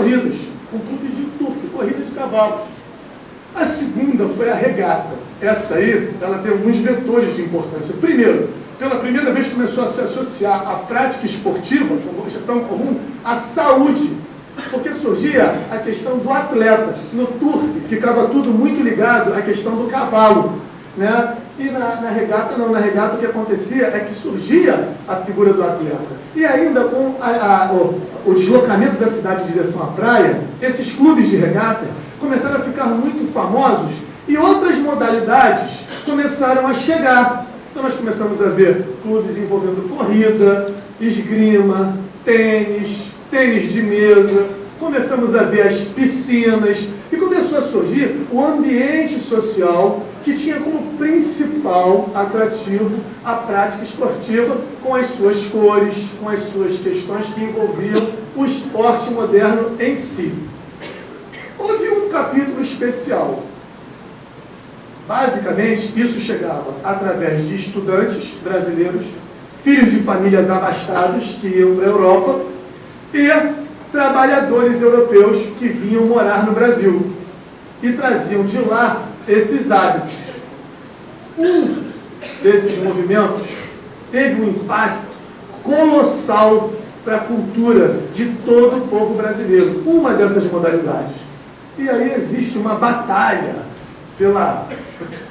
corridas, um clube de turf, corrida de cavalos. A segunda foi a regata. Essa aí, ela tem alguns vetores de importância. Primeiro, pela primeira vez começou a se associar a prática esportiva, como é tão comum, à saúde. Porque surgia a questão do atleta. No turf ficava tudo muito ligado à questão do cavalo, né? E na regata não, na regata o que acontecia é que surgia a figura do atleta. E ainda com o deslocamento da cidade em direção à praia, esses clubes de regata começaram a ficar muito famosos e outras modalidades começaram a chegar. Então nós começamos a ver clubes envolvendo corrida, esgrima, tênis de mesa, começamos a ver as piscinas e começou a surgir o ambiente social que tinha como principal atrativo a prática esportiva com as suas cores, com as suas questões que envolviam o esporte moderno em si. Houve um capítulo especial. Basicamente, isso chegava através de estudantes brasileiros, filhos de famílias abastadas que iam para a Europa e trabalhadores europeus que vinham morar no Brasil e traziam de lá esses hábitos. Um desses movimentos teve um impacto colossal para a cultura de todo o povo brasileiro, uma dessas modalidades. E aí existe uma batalha pela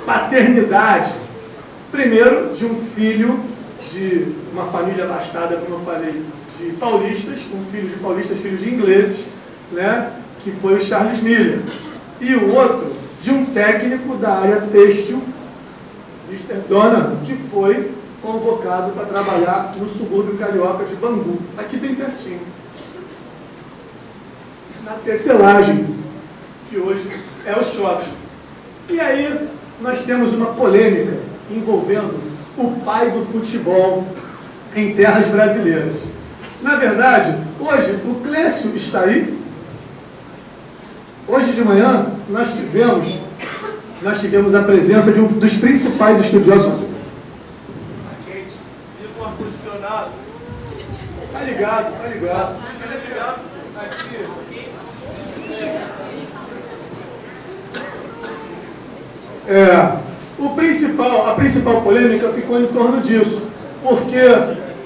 paternidade, primeiro de um filho de uma família abastada, como eu falei, de paulistas, filhos de paulistas, filhos de ingleses, né, que foi o Charles Miller, e o outro de um técnico da área têxtil, Mr. Donovan, que foi convocado para trabalhar no subúrbio carioca de Bangu, aqui bem pertinho, na tecelagem, que hoje é o shopping. E aí nós temos uma polêmica envolvendo o pai do futebol em terras brasileiras. Na verdade, hoje o Clécio está aí. Hoje de manhã nós tivemos a presença de um dos principais estudiosos. Tá ligado, tá ligado. A principal polêmica ficou em torno disso, porque,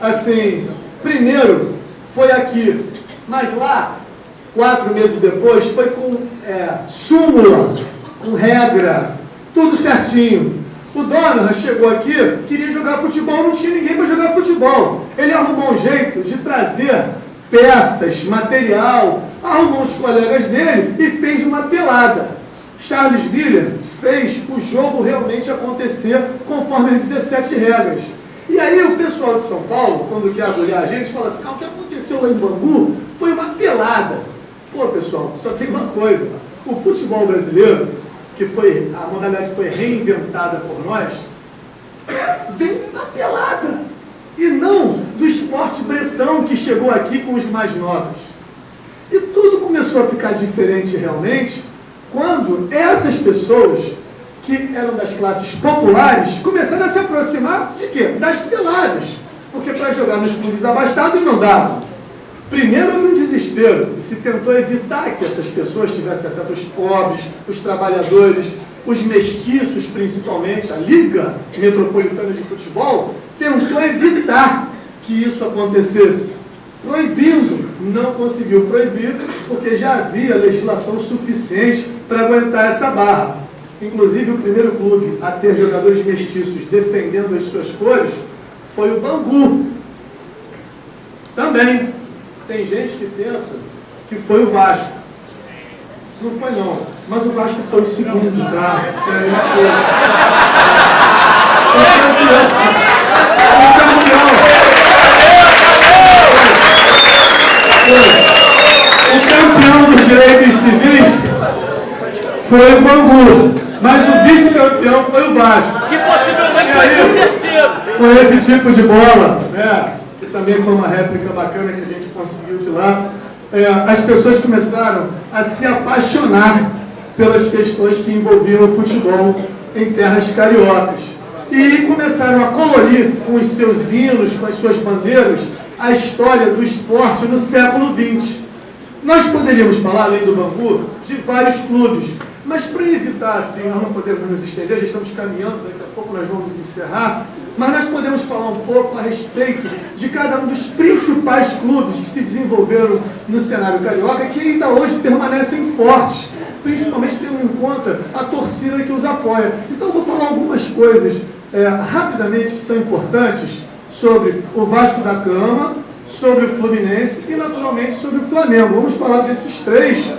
assim, primeiro foi aqui, mas lá, 4 meses depois, foi com súmula, com regra, tudo certinho. O Donovan chegou aqui, queria jogar futebol, não tinha ninguém para jogar futebol. Ele arrumou um jeito de trazer peças, material, arrumou os colegas dele e fez uma pelada. Charles Miller fez o jogo realmente acontecer conforme as 17 regras. E aí o pessoal de São Paulo, quando quer agulhar a gente, fala assim, o que aconteceu lá em Bangu foi uma pelada. Pô, pessoal, só tem uma coisa. O futebol brasileiro, a modalidade foi reinventada por nós, vem da pelada. E não do esporte bretão que chegou aqui com os mais nobres. E tudo começou a ficar diferente realmente quando essas pessoas que eram das classes populares começaram a se aproximar de quê? Das peladas. Porque para jogar nos clubes abastados não dava. Primeiro houve um desespero e se tentou evitar que essas pessoas tivessem acesso, os pobres, os trabalhadores, os mestiços principalmente, a Liga Metropolitana de Futebol tentou evitar que isso acontecesse. Proibindo, não conseguiu proibir, porque já havia legislação suficiente para aguentar essa barra. Inclusive, o primeiro clube a ter jogadores mestiços defendendo as suas cores foi o Bangu. Também tem gente que pensa que foi o Vasco. Não foi não, mas o Vasco foi o segundo, tá? O campeão dos direitos civis foi o Bangu, mas o vice-campeão foi o Vasco. Que possivelmente vai ser o terceiro. Com esse tipo de bola, né, que também foi uma réplica bacana que a gente conseguiu de lá, as pessoas começaram a se apaixonar pelas questões que envolviam o futebol em terras cariocas. E começaram a colorir com os seus hinos, com as suas bandeiras, a história do esporte no século XX. Nós poderíamos falar, além do Bangu, de vários clubes, mas para evitar, assim, nós não podemos nos estender, já estamos caminhando, daqui a pouco nós vamos encerrar, mas nós podemos falar um pouco a respeito de cada um dos principais clubes que se desenvolveram no cenário carioca, que ainda hoje permanecem fortes, principalmente tendo em conta a torcida que os apoia. Então eu vou falar algumas coisas rapidamente que são importantes sobre o Vasco da Gama, sobre o Fluminense e naturalmente sobre o Flamengo. Vamos falar desses três.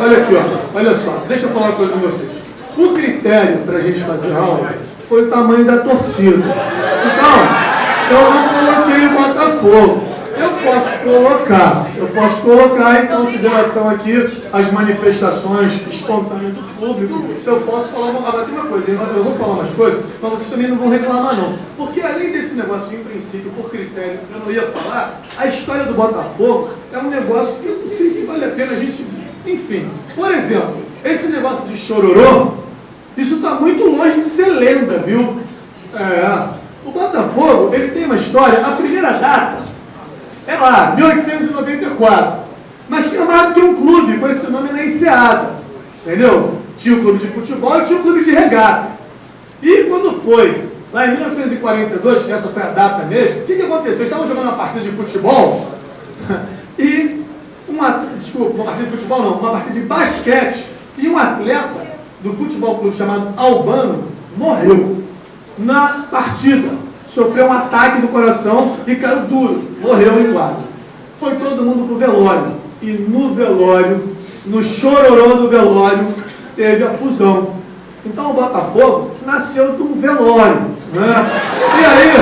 Olha aqui, ó. Olha só, deixa eu falar uma coisa com vocês. O critério para a gente fazer aula foi o tamanho da torcida. Então, eu não coloquei o Botafogo. Eu posso colocar em consideração aqui as manifestações espontâneas do público. Eu posso falar, agora tem uma coisa, eu vou falar umas coisas, mas vocês também não vão reclamar não. Porque além desse negócio de, em princípio, por critério, eu não ia falar, a história do Botafogo é um negócio que eu não sei se vale a pena a gente... Enfim, por exemplo, esse negócio de chororô, isso está muito longe de ser lenda, viu? O Botafogo, ele tem uma história, a primeira data é lá, 1894. Mas tinha mais do que um clube com esse nome na enseada. Entendeu? Tinha o clube de futebol e tinha o clube de regata. E quando foi, lá em 1942, que essa foi a data mesmo, o que aconteceu? Estavam jogando uma partida de futebol e uma partida de futebol não, uma partida de basquete, e um atleta do futebol clube chamado Albano morreu na partida. Sofreu um ataque do coração e caiu duro, morreu em quadro. Foi todo mundo pro velório. E no velório, no chororô do velório, teve a fusão. Então o Botafogo nasceu de um velório, né? E aí,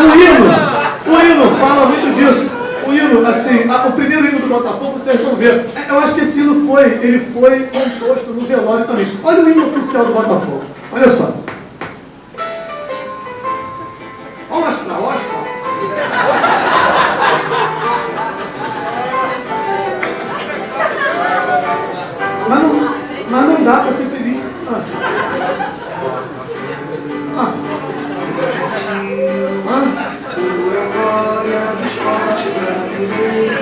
o hino fala muito disso. O hino, assim, o primeiro hino do Botafogo, vocês vão ver. Eu acho que esse hino ele foi composto no velório também. Olha o hino oficial do Botafogo. Olha só. Oscar. Mas não dá para ser feliz. Pura glória do esporte brasileiro.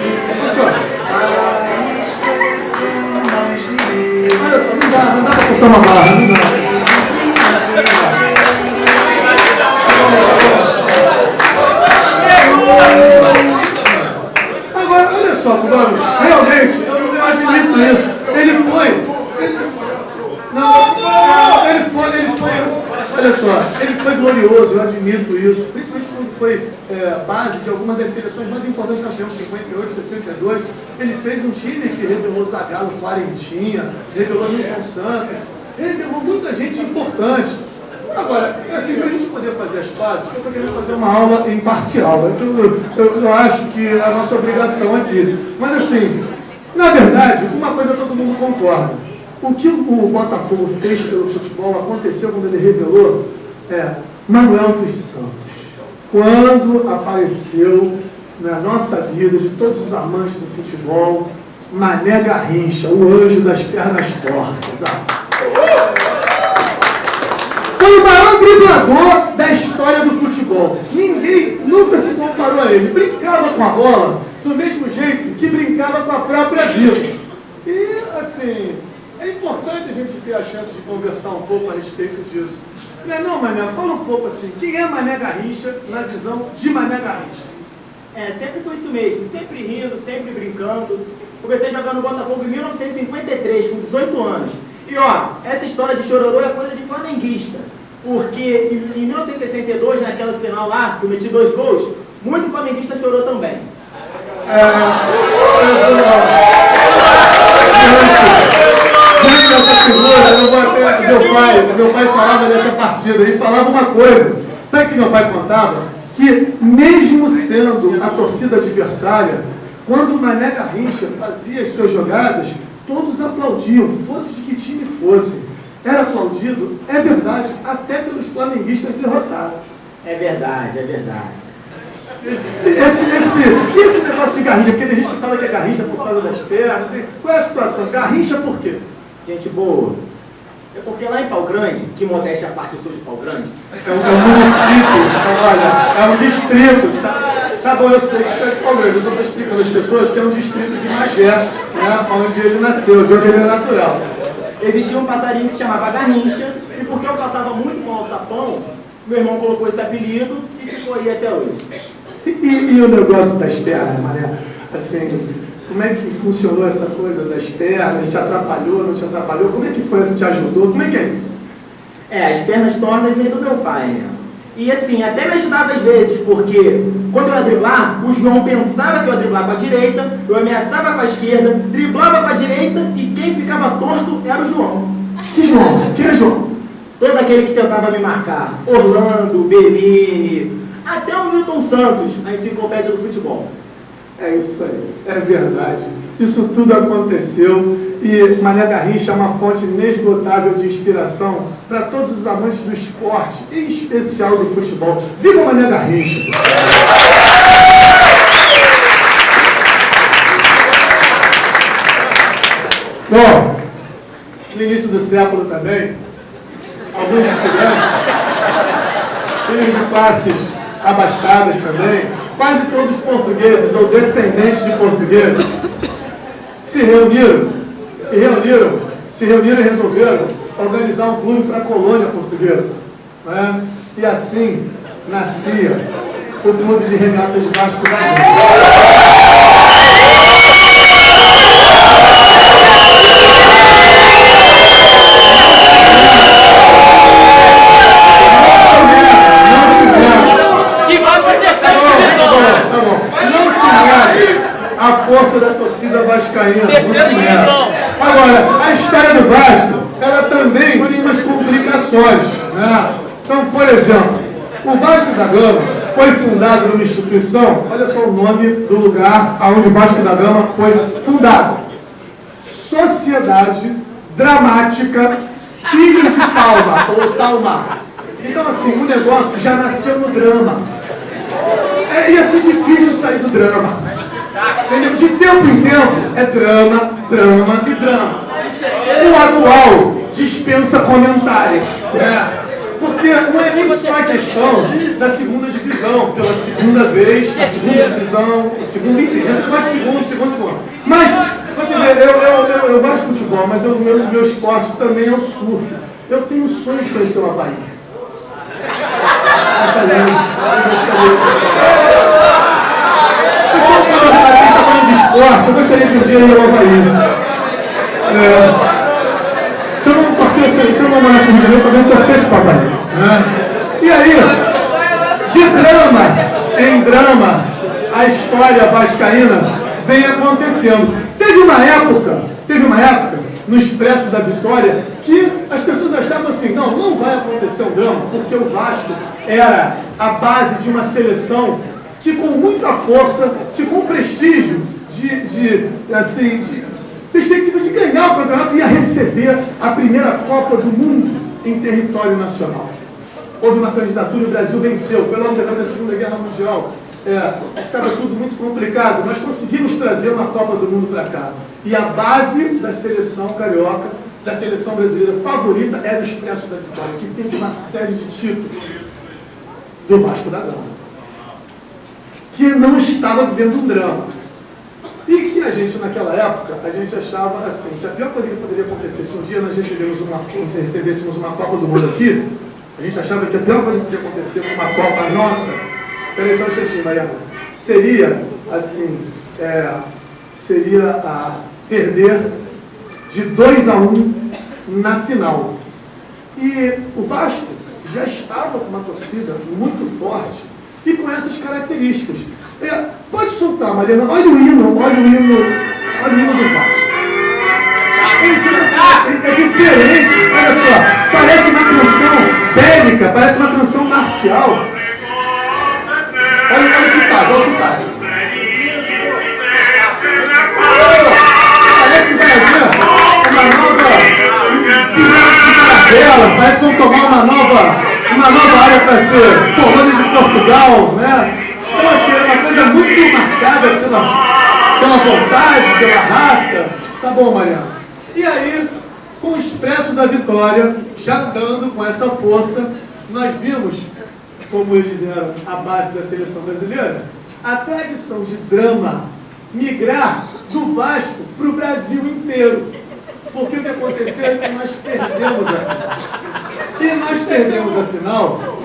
A expressão mais viril. Olha só, não dá para passar uma barra, não dá. Agora, olha só, Cubano, realmente, eu admito isso. Ele foi, olha só, ele foi glorioso, eu admito isso, principalmente quando foi base de algumas das seleções mais importantes que nós tivemos, 58, 62, ele fez um time que revelou Zagallo, Quarentinha, revelou Milton Santos, revelou muita gente importante. Agora, assim, para a gente poder fazer as pazes, eu estou querendo fazer uma aula imparcial. Eu acho que é a nossa obrigação aqui. Mas assim, na verdade, uma coisa todo mundo concorda. O que o Botafogo fez pelo futebol aconteceu quando ele revelou Manuel dos Santos. Quando apareceu na nossa vida, de todos os amantes do futebol, Mané Garrincha, o anjo das pernas tortas. Foi o maior driblador da história do futebol. Ninguém nunca se comparou a ele. Brincava com a bola do mesmo jeito que brincava com a própria vida. E, assim, é importante a gente ter a chance de conversar um pouco a respeito disso. Não é não, Mané? Fala um pouco assim. Quem é Mané Garrincha na visão de Mané Garrincha? Sempre foi isso mesmo. Sempre rindo, sempre brincando. Comecei jogando no Botafogo em 1953, com 18 anos. E ó, essa história de chororô é coisa de flamenguista, porque em 1962, naquela final lá, que eu meti 2 gols, muito flamenguista chorou também. Diante dessa figura, meu pai falava dessa partida, ele falava uma coisa, sabe o que meu pai contava? Que mesmo sendo a torcida adversária, quando o Mané Garrincha fazia as suas jogadas, todos aplaudiam, fosse de que time fosse. Era aplaudido, é verdade, até pelos flamenguistas derrotados. É verdade, é verdade. Esse negócio de Garrincha, porque tem gente que fala que é Garrincha por causa das pernas. Qual é a situação? Garrincha por quê? Gente boa. É porque lá em Pau Grande, que modéstia a parte, eu sou de Pau Grande. É um município, olha, é um distrito. Tá bom, eu sei que isso é de Pau Grande, eu só estou explicando às pessoas que é um distrito de Magé, né, onde ele nasceu, de onde ele é natural. Existia um passarinho que se chamava Garrincha, e porque eu caçava muito com alçapão, meu irmão colocou esse apelido e ficou aí até hoje. E o negócio das pernas, Mané? Assim, como é que funcionou essa coisa das pernas? Te atrapalhou, não te atrapalhou? Como é que foi? Te ajudou? Como é que é isso? As pernas tortas vêm do meu pai, né? E assim, até me ajudava às vezes, porque quando eu ia driblar, o João pensava que eu ia driblar com a direita, eu ameaçava com a esquerda, driblava com a direita e quem ficava torto era o João. Que João? Quem é João? Todo aquele que tentava me marcar. Orlando, Bellini, até o Milton Santos, a enciclopédia do futebol. É isso aí, é verdade. Isso tudo aconteceu e Mané Garrincha é uma fonte inesgotável de inspiração para todos os amantes do esporte, em especial do futebol. Viva Mané Garrincha! Bom, no início do século também, alguns estudantes, filhos de classes abastadas também, quase todos portugueses ou descendentes de portugueses, se reuniram e resolveram organizar um clube para a colônia portuguesa. Né? E assim nascia o Clube de Regatas Vasco da Gama. A força da torcida vascaína, Agora, a história do Vasco, ela também tem umas complicações, né? Então, por exemplo, o Vasco da Gama foi fundado numa instituição, olha só o nome do lugar onde o Vasco da Gama foi fundado: Sociedade Dramática Filhos de Palma, ou Talmar. Então, assim, o negócio já nasceu no drama. Ia ser difícil sair do drama. Entendeu? De tempo em tempo é drama, drama e drama. O atual dispensa comentários, né? Porque não é nem só a questão da segunda divisão, pela segunda vez, a segunda divisão, o segundo, enfim, essa coisa de segundo. Mas, você vê, eu gosto de futebol, mas o meu esporte também é o surf. Eu tenho o sonho de conhecer o Havaí. Eu gostaria de um dia ir ao Havaí. Se eu não torcesse, se eu não morasse no Rio de Janeiro, eu também torcesse para o Havaí. E aí, de drama em drama, a história vascaína vem acontecendo. Teve uma época, no Expresso da Vitória, que as pessoas achavam assim, não vai acontecer um drama, porque o Vasco era a base de uma seleção que com muita força, que com prestígio, de perspectiva de ganhar o campeonato, ia receber a primeira Copa do Mundo em território nacional. Houve uma candidatura e o Brasil venceu, foi logo depois da Segunda Guerra Mundial. Estava tudo muito complicado, nós conseguimos trazer uma Copa do Mundo para cá. E a base da seleção carioca, da seleção brasileira favorita, era o Expresso da Vitória, que vinha de uma série de títulos do Vasco da Gama, que não estava vivendo um drama. E que a gente, naquela época, a gente achava assim, que a pior coisa que poderia acontecer se um dia nós recebêssemos uma Copa do Mundo aqui, a gente achava que a pior coisa que podia acontecer numa Copa nossa, peraí só um instantinho, Mariana, seria perder de 2-1 na final. E o Vasco já estava com uma torcida muito forte e com essas características. Pode soltar, Mariana, olha o hino do Vasco. É diferente, olha só, parece uma canção bélica, parece uma canção marcial. Olha o sotaque. Parece que vai haver uma nova cidade de caravela, parece que vão tomar uma nova área para ser colônia de Portugal, né? Então, assim, é uma coisa muito marcada pela vontade, pela raça. Tá bom, Mariana. E aí, Com o Expresso da Vitória, já andando com essa força, nós vimos, como eles eram a base da seleção brasileira, a tradição de drama migrar do Vasco para o Brasil inteiro. Porque o que aconteceu é que nós perdemos a final. E nós perdemos a final,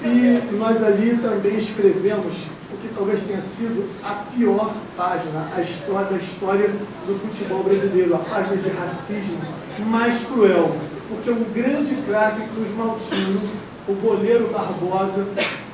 e nós ali também escrevemos o que talvez tenha sido a pior página, a história da história do futebol brasileiro, a página de racismo mais cruel. Porque um grande craque Cruz Maltino, o goleiro Barbosa,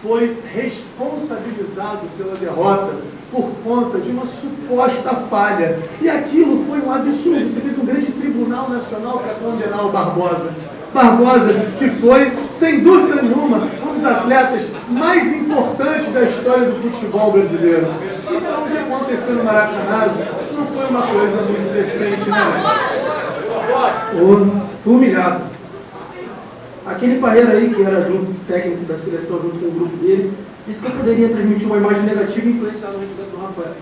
foi responsabilizado pela derrota por conta de uma suposta falha. E aquilo foi um absurdo. Você fez um grande tribunal nacional para condenar o Barbosa. Barbosa, que foi, sem dúvida nenhuma, um dos atletas mais importantes da história do futebol brasileiro. Então, o que aconteceu no Maracanazo não foi uma coisa muito decente, né? Fui humilhado. Aquele Parreira aí, que era junto técnico da seleção, junto com o grupo dele, disse que eu poderia transmitir uma imagem negativa e influenciar no rendimento do Rafael.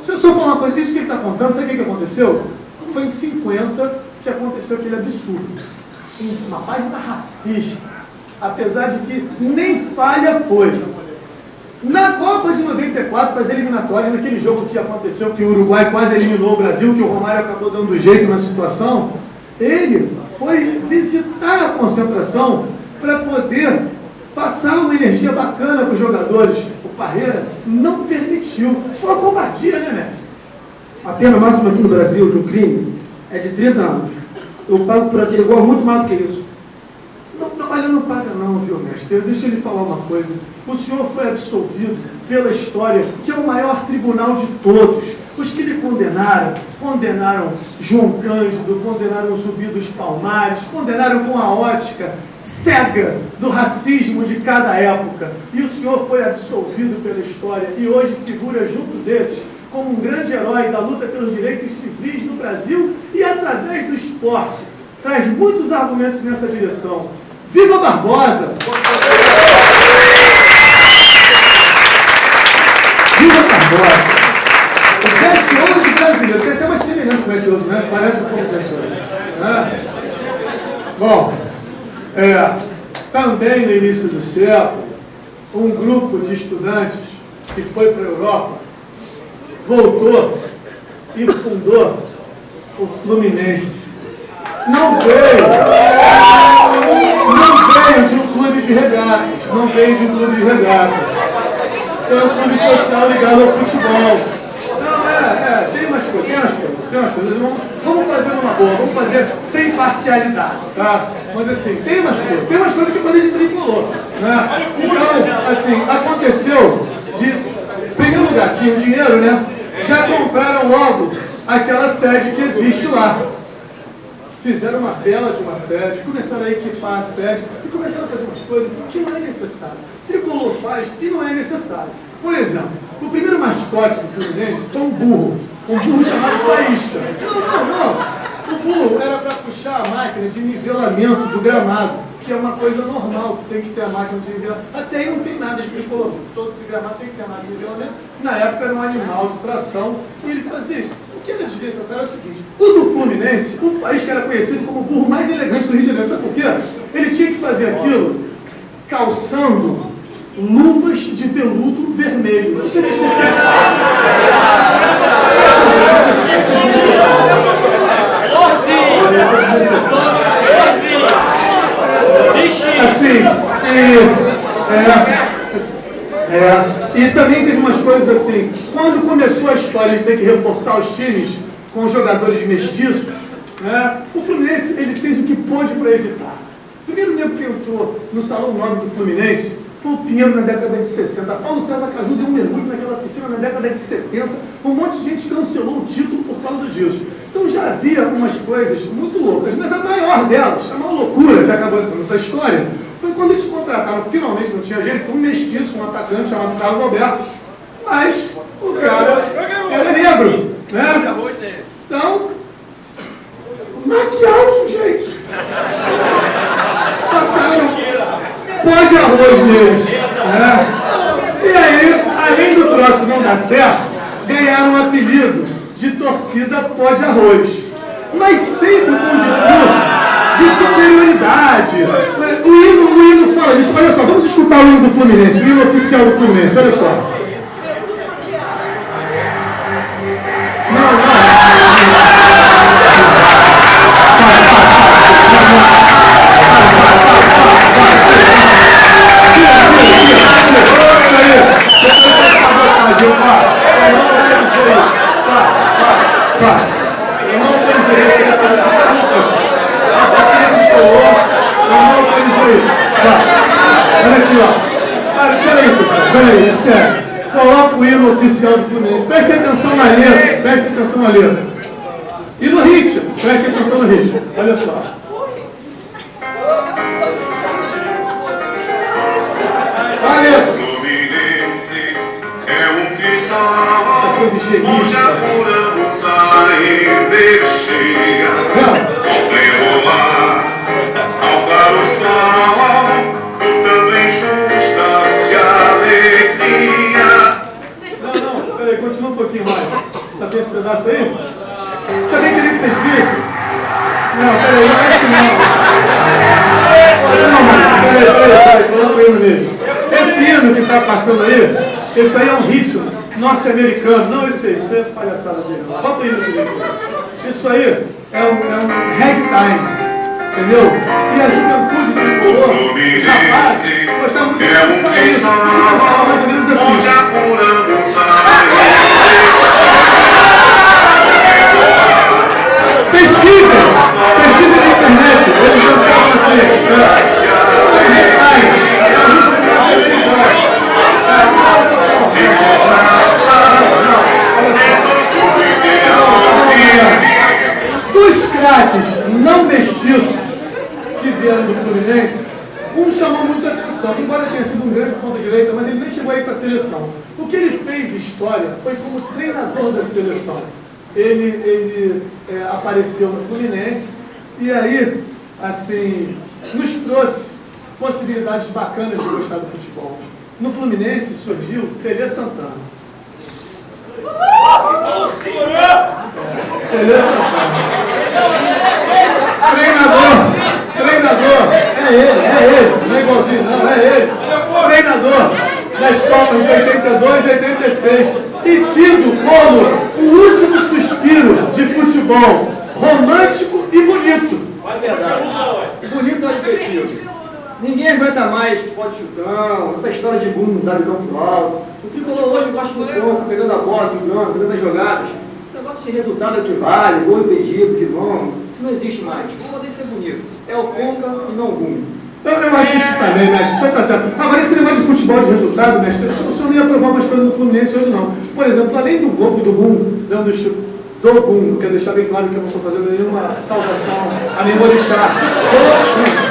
Se eu só falar uma coisa, isso que ele está contando, sabe o que aconteceu? Foi em 50 que aconteceu aquele absurdo. Uma página racista, apesar de que nem falha foi. Na Copa de 94, para as eliminatórias, naquele jogo que aconteceu, que o Uruguai quase eliminou o Brasil, que o Romário acabou dando jeito na situação, ele foi visitar a concentração para poder passar uma energia bacana para os jogadores. O Parreira não permitiu. Isso é uma covardia, né, Neto? A pena máxima aqui no Brasil de um crime é de 30 anos. Eu pago por aquele gol muito mais do que isso. Olha, não paga não, viu, mestre? Deixa ele falar uma coisa. O senhor foi absolvido pela história, que é o maior tribunal de todos. Os que lhe condenaram João Cândido, condenaram Zumbi dos Palmares, condenaram com a ótica cega do racismo de cada época. E o senhor foi absolvido pela história e hoje figura junto desses como um grande herói da luta pelos direitos civis no Brasil e através do esporte. Traz muitos argumentos nessa direção. Viva Barbosa! Viva Barbosa! O Jesse Owens brasileiro, tem até uma semelhança com o Jesse Owens, né? Parece um pouco o Jesse Owens. Né? Bom, também no início do século, um grupo de estudantes que foi para a Europa voltou e fundou o Fluminense. Não veio de um clube de regatas, foi um clube social ligado ao futebol. Não, tem umas coisas, vamos fazer uma boa, vamos fazer sem parcialidade, tá? Mas assim, tem umas coisas que podem de tricolor, né? Então, assim, aconteceu de, em primeiro lugar, tinha dinheiro, né? Já compraram logo aquela sede que existe lá. Fizeram uma bela de uma sede, começaram a equipar a sede e começaram a fazer umas coisas que não é necessário. Tricolor faz e não é necessário. Por exemplo, o primeiro mascote do Fluminense foi um burro chamado Faísca. Não. O burro era para puxar a máquina de nivelamento do gramado, que é uma coisa normal, tu tem que ter a máquina de nivelamento. Até aí não tem nada de tricolor, todo de gramado tem que ter a máquina de nivelamento. Na época era um animal de tração e ele fazia isso. O que era desnecessário é o seguinte: o do Fluminense, o Faísca era conhecido como o burro mais elegante do Rio de Janeiro. Sabe por quê? Ele tinha que fazer aquilo calçando luvas de veludo vermelho. Isso é desnecessário. Assim, e também teve umas coisas assim, quando começou a história de ter que reforçar os times com jogadores mestiços, né, o Fluminense ele fez o que pôde para evitar. O primeiro nego que entrou no Salão Nobre do Fluminense foi o Pinheiro na década de 60. Paulo César Caju deu um mergulho naquela piscina na década de 70. Um monte de gente cancelou o título por causa disso. Então já havia algumas coisas muito loucas, mas a maior delas, a maior loucura que acabou entrando da história, foi quando eles contrataram, finalmente não tinha jeito, um mestiço, um atacante chamado Carlos Alberto, mas o cara era negro, né? Então, maquiar o sujeito. Passaram pó de arroz nele, né? E aí, além do troço não dar certo, ganharam um apelido de torcida pó de arroz. mas sempre com um discurso de superioridade. O hino fala disso. Olha só, vamos escutar o hino do Fluminense, o hino oficial do Fluminense, olha só. Olha aqui, ó. Cara, peraí, pessoal, peraí, é sério. Coloca o hino oficial do Fluminense. Preste atenção na letra, preste atenção na letra. E no ritmo, preste atenção no ritmo. Olha só. Fluminense é um cristal Essa coisa higienista. onde apuramos a energia. Levou lá ao claro sol, lutando em justas de alegria. Não, peraí, continua um pouquinho mais. Só tem esse pedaço aí? Também queria que vocês vissem. Não, peraí, não é esse não. Não, mano, peraí, coloca o hino mesmo. Esse hino que tá passando aí, esse aí é um ritmo norte-americano. Não, esse aí, isso é palhaçada dele. Bota o hino direito. Isso aí é um ragtime, entendeu? E a juventude tricolor, rapaz, gostava muito de dançar isso. Você dançava mais ou menos assim. Onde apuramos a Pesquisa na internet, eles dançavam assim. Isso é ragtime. Dos craques não mestiços que vieram do Fluminense, um chamou muita atenção, embora tenha sido um grande ponto de direita, mas ele nem chegou aí para a seleção. O que ele fez história foi como treinador da seleção. Ele apareceu no Fluminense e aí, assim, nos trouxe possibilidades bacanas de gostar do futebol. No Fluminense surgiu Tele Santana. Tele Santana. Treinador, é ele, não é igualzinho, não, é ele. Treinador das Copas de 82 e 86 e tido como o último suspiro de futebol romântico e bonito. É verdade. Bonito é adjetivo. Ninguém aguenta mais futebol de chutão, essa história de boom, dar no campo alto. O tricolor hoje gosta do campo, pegando a bola, driblando, pegando as jogadas. Esse negócio de resultado é o que vale, gol impedido, de nome, isso não existe mais. O futebol tem que ser bonito. É o conca e não o boom. Eu acho isso também, mestre. O senhor está certo. Agora, esse negócio de futebol de resultado, mestre, o senhor não ia provar umas coisas no Fluminense hoje, não. Por exemplo, além do gol do boom, dando chute. Do Gum, quero deixar bem claro que eu não estou fazendo nenhuma salvação a Nimorixá.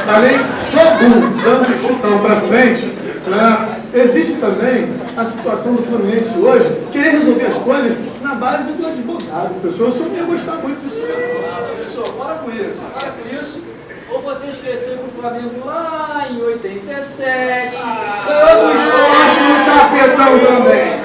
Além do Gum, dando chutão para frente, né? Existe também a situação do Fluminense hoje, querer resolver as coisas na base do advogado, professor. O senhor não ia gostar muito disso. Professor, para com isso. Ou você esqueceu que o Flamengo lá em 87 ganhou do Sport no tapetão também.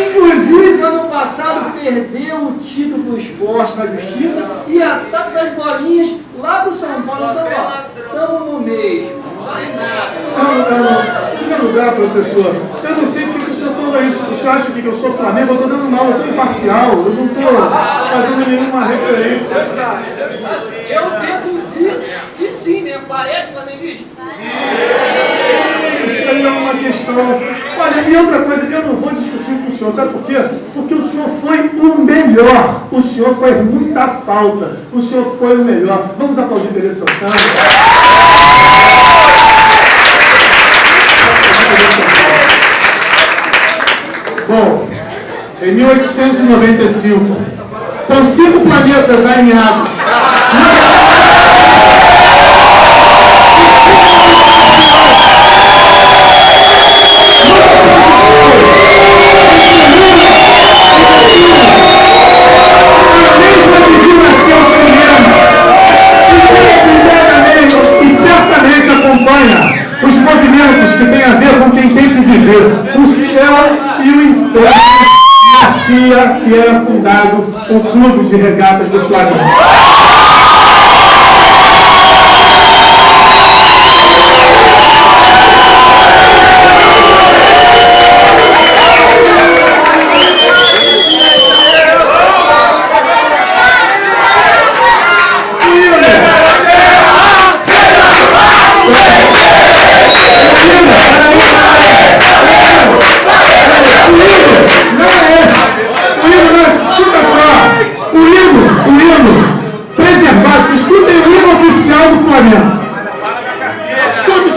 Inclusive, ano passado perdeu o título do Sport na Justiça e a Taça das Bolinhas lá pro São Paulo. Então, ó, estamos no mesmo. Não vale nada. Em primeiro lugar, professor, eu não sei porque o senhor falou isso. O senhor acha que eu sou Flamengo? Eu estou dando mal, eu estou imparcial, eu não estou fazendo nenhuma referência. Eu deduzi que sim, né? Parece flamenguista. Isso aí é uma questão. Olha, e outra coisa, eu não vou discutir com o senhor, sabe por quê? Porque o senhor foi o melhor. O senhor faz muita falta. O senhor foi o melhor. Vamos aplaudir Tele Santana. Bom, em 1895, com 5 planetas alinhados, os movimentos que têm a ver com quem tem que viver, o céu e o inferno, e a nascia e era fundado o Clube de Regatas do Flamengo. Escutem o hino oficial do Flamengo. Escuta.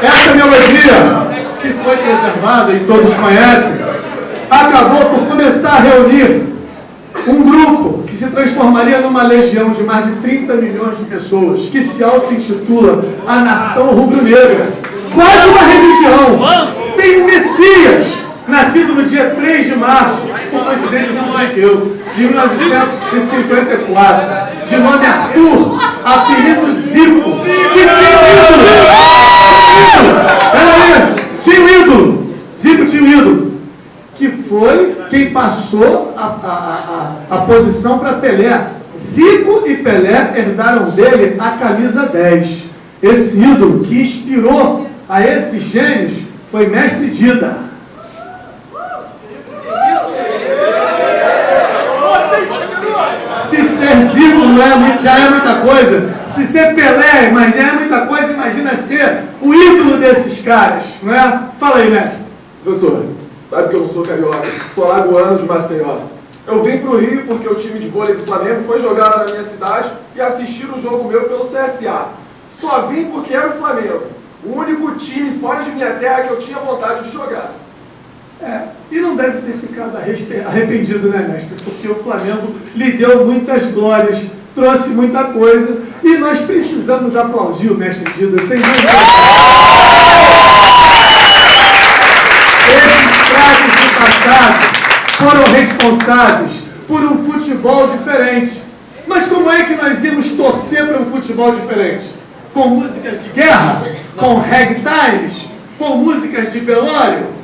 Essa melodia, que foi preservada e todos conhecem, acabou por começar a reunir um grupo que se transformaria numa legião de mais de 30 milhões de pessoas, que se auto-intitula a Nação Rubro-Negra. Quase uma religião. Tem um Messias, nascido no dia 3 de março, por coincidência do dia que eu, de 1954, de nome Arthur, apelido Zico, que tinha um ídolo. Zico tinha um ídolo, que foi quem passou a posição para Pelé. Zico e Pelé herdaram dele a camisa 10. Esse ídolo que inspirou a esses gênios foi Mestre Dida. Se ser Zico já é muita coisa, se ser Pelé mas já é muita coisa, imagina ser o ídolo desses caras, não é? Fala aí, mestre. Professor, sabe que eu não sou carioca, sou alagoano de Maceió. Eu vim pro Rio porque o time de vôlei do Flamengo foi jogar lá na minha cidade e assistir o jogo meu pelo CSA. Só vim porque era o Flamengo, o único time fora de minha terra que eu tinha vontade de jogar. E não deve ter ficado arrependido, né, mestre? Porque o Flamengo lhe deu muitas glórias, trouxe muita coisa, e nós precisamos aplaudir o mestre Dida, sem dúvida. Esses craques do passado foram responsáveis por um futebol diferente. Mas como é que nós íamos torcer para um futebol diferente? Com músicas de guerra? Com ragtimes? Com músicas de velório?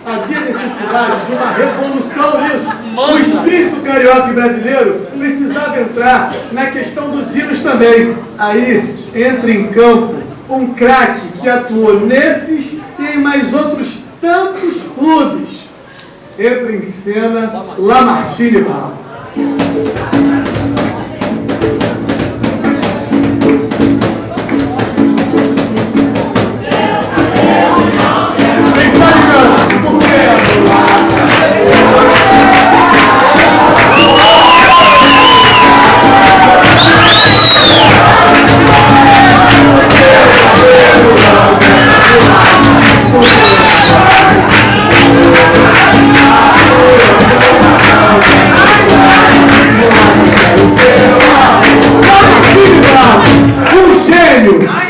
Havia necessidade de uma revolução nisso. O espírito carioca e brasileiro precisava entrar na questão dos hinos também. Aí entra em campo um craque que atuou nesses e em mais outros tantos clubes. Entra em cena Lamartine Bala.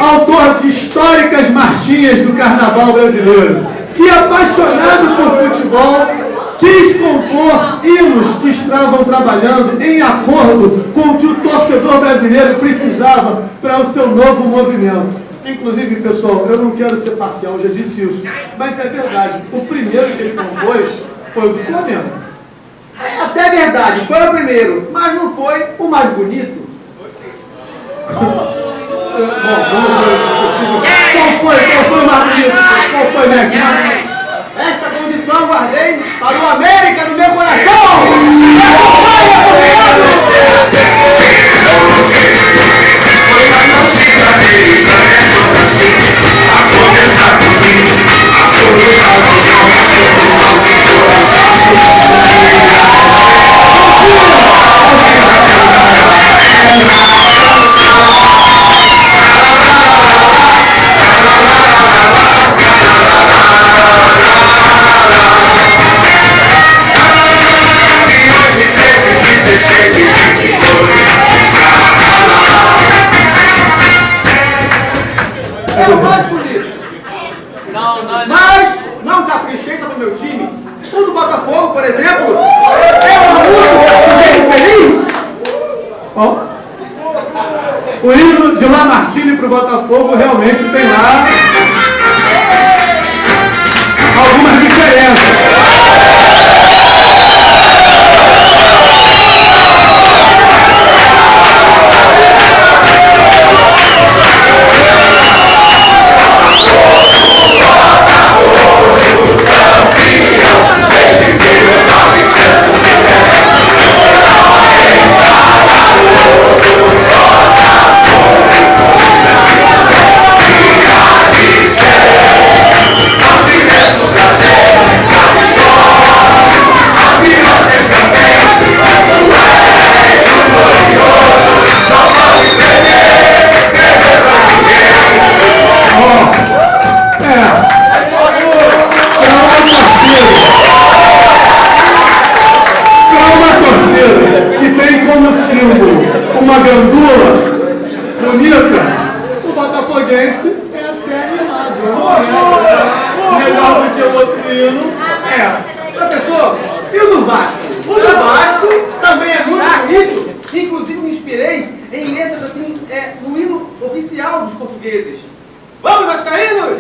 Autor de históricas marchinhas do carnaval brasileiro, que, apaixonado por futebol, quis compor hinos que estavam trabalhando em acordo com o que o torcedor brasileiro precisava para o seu novo movimento. Inclusive, pessoal, eu não quero ser parcial, eu já disse isso, mas é verdade, o primeiro que ele compôs foi o do Flamengo. É até verdade, foi o primeiro, mas não foi o mais bonito. Bom, vamos discutir. Qual foi o mais bonito? Qual foi, mestre? Esta condição guardei para o América no meu coração! É o mais bonito. Mas não caprichei só pro meu time. O do Botafogo, por exemplo, é o aluno do jeito feliz. Bom, o hino de Lamartine para o Botafogo realmente tem lá algumas diferenças. Uma gandula bonita, o botafoguense é até animado. Melhor do que o outro hino. Professor, e o do Vasco? O do Vasco também é muito bonito. Inclusive me inspirei em letras assim, no hino oficial dos portugueses. Vamos, vascaínos!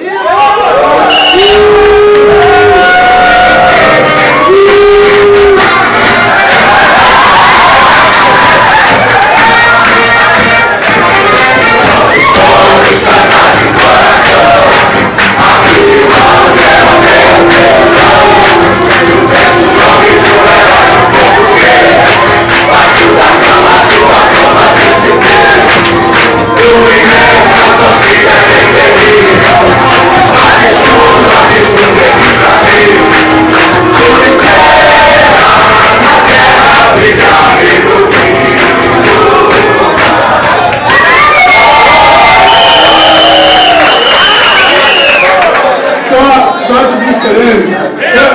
Só de Mr. M,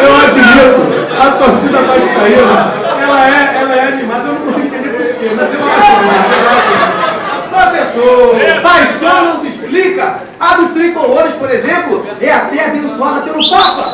eu admito, a torcida vascaína, ela é animada, eu não consigo entender porquê, mas eu acho. Professor, paixão não se explica. A dos tricolores, por exemplo, é até abençoada pelo Papa.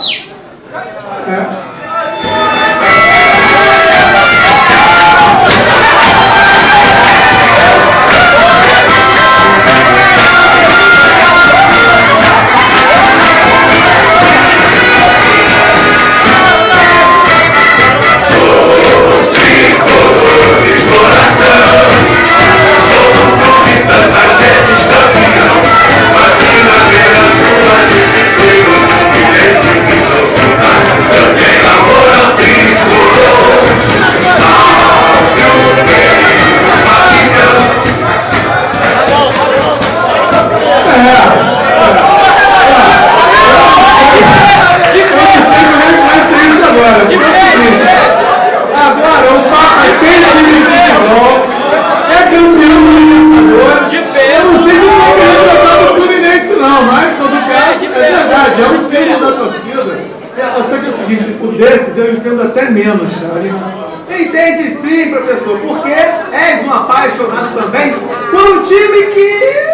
Agora o Papa tem time de futebol, é campeão do Libertadores. Eu não sei se é campeão da Copa Fluminense não, mas em todo caso é verdade, é um símbolo da torcida. Só que é o seguinte, o desses eu entendo até menos a animação. Entende sim, professor, porque és um apaixonado também por um time que